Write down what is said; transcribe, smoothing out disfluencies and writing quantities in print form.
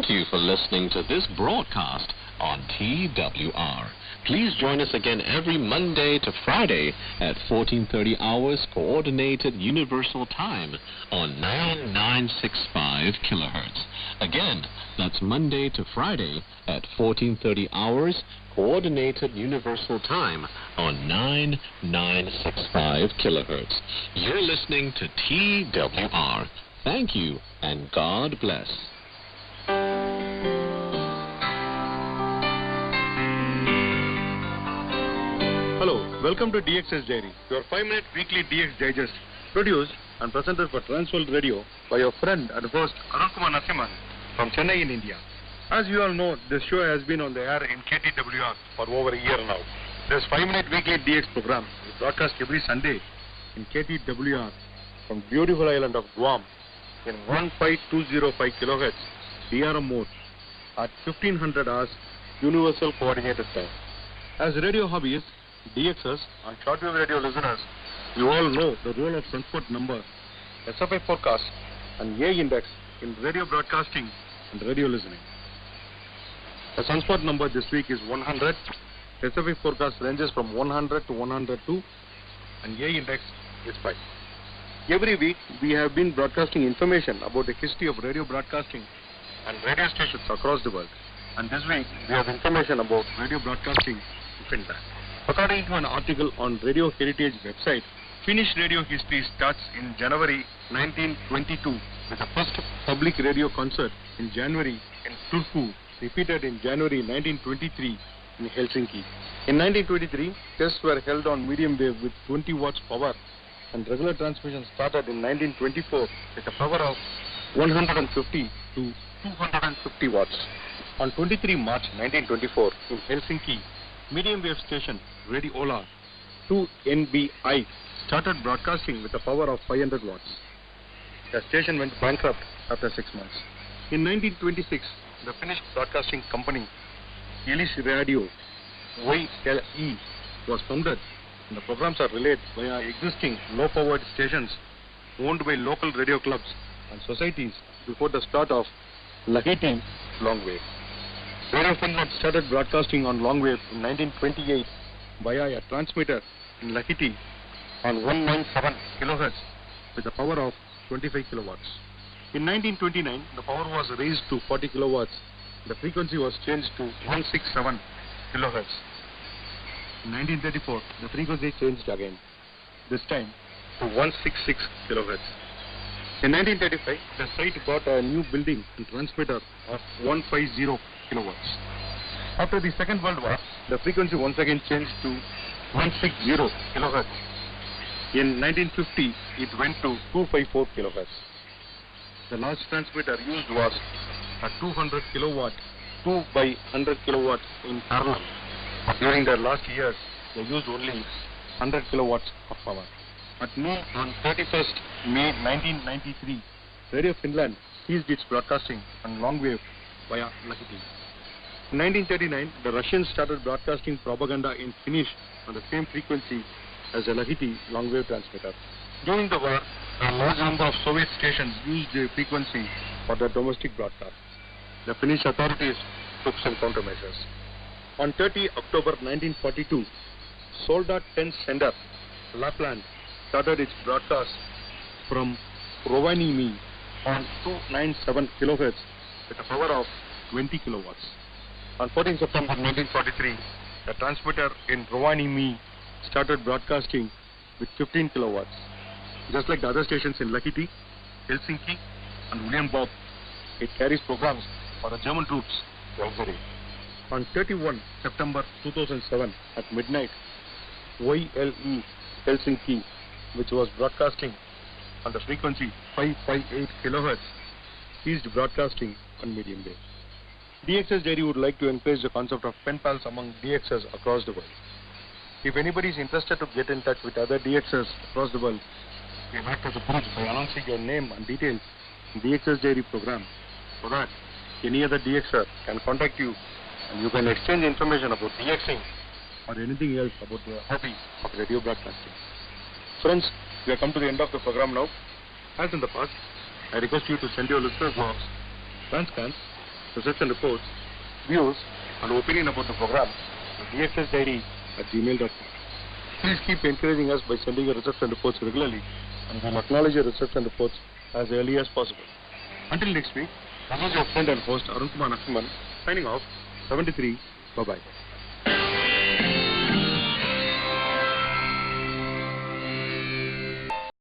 Thank you for listening to this broadcast on TWR. Please join us again every Monday to Friday at 14:30 hours Coordinated Universal Time on 9965 kilohertz. Again, that's Monday to Friday at 14:30 hours Coordinated Universal Time on 9965 kilohertz. You're listening to TWR. Thank you and God bless. Hello, welcome to Dxers Diary, your 5-minute weekly DX Digest, produced and presented for Transworld Radio by your friend and host Arun Kumar Narasimhan from Chennai in India. As you all know, this show has been on the air in KTWR for over a year now. This 5-minute weekly DX program is broadcast every Sunday in KTWR from beautiful island of Guam in 15205 kilohertz DRM mode at 1500 hours Universal Coordinated Time. As radio hobbyists, Dxers and shortwave radio listeners, you all know the role of sunspot number, SFI forecast and A index in radio broadcasting and radio listening. The sunspot number this week is 100, SFI forecast ranges from 100 to 102 and A index is 5. Every week we have been broadcasting information about the history of radio broadcasting and radio stations across the world. And this week we have information about radio broadcasting in Finland. According to an article on Radio Heritage website, Finnish radio history starts in January 1922 with the first public radio concert in January in Turku, repeated in January 1923 in Helsinki. In 1923, tests were held on medium wave with 20 watts power, and regular transmission started in 1924 with a power of 150 to 250 watts. On 23 March 1924 in Helsinki, medium wave station Radio Ola 2NBI started broadcasting with a power of 500 watts. The station went bankrupt after 6 months. In 1926, the Finnish broadcasting company Yleisradio YLE was founded, and the programs are relayed via existing low-powered stations owned by local radio clubs and societies before the start of Lahti long wave. Radio Finland started broadcasting on long wave in 1928 via a transmitter in Lahti on 197 kilohertz with a power of 25 kilowatts. In 1929, the power was raised to 40 kilowatts. The frequency was changed to 167 kilohertz. In 1934, the frequency changed again, this time to 166 kilohertz. In 1935, the site got a new building and transmitter of 150 kilowatts. After the Second World War, the frequency once again changed to 160 kilohertz. In 1950, it went to 254 kilohertz. The large transmitter used was a 200 kilowatt, 2 by 100 kilowatt in parallel. During the last years, they used only 100 kilowatts of power. At noon on 31st May 1993, Radio Finland ceased its broadcasting on long wave via Lahti. In 1939, the Russians started broadcasting propaganda in Finnish on the same frequency as the Lahti long wave transmitter. During the war, a large number of Soviet stations used the frequency for their domestic broadcast. The Finnish authorities took some countermeasures. On 30 October 1942, Soldat 10 sender, Lapland, started its broadcast from Rovaniemi on 297 kilohertz with a power of 20 kilowatts. On 14 September 1943, the transmitter in Rovaniemi started broadcasting with 15 kilowatts. Just like the other stations in Lahti, Helsinki and Williamsburg, it carries programs for the German troops to auxiliary. On 31 September 2007 at midnight, YLE Helsinki, which was broadcasting on the frequency 558 kilohertz, ceased broadcasting on medium wave. Dxers Diary would like to encourage the concept of pen pals among Dxers across the world. If anybody is interested to get in touch with other Dxers across the world, we act as a bridge by announcing your name and details in Dxers Diary program, so that any other Dxer can contact you and you can exchange information about Dxing or anything else about your hobby of radio broadcasting. Friends, we have come to the end of the program now. As in the past, I request you to send your listeners' logs, transcans, reception reports, views, and opinion about the program to dxsdiary@gmail.com. Please keep encouraging us by sending your reception reports regularly, and we'll acknowledge your reception reports as early as possible. Until next week, this is your friend and host Arun Kumar Narasimhan signing off. 73. Bye-bye.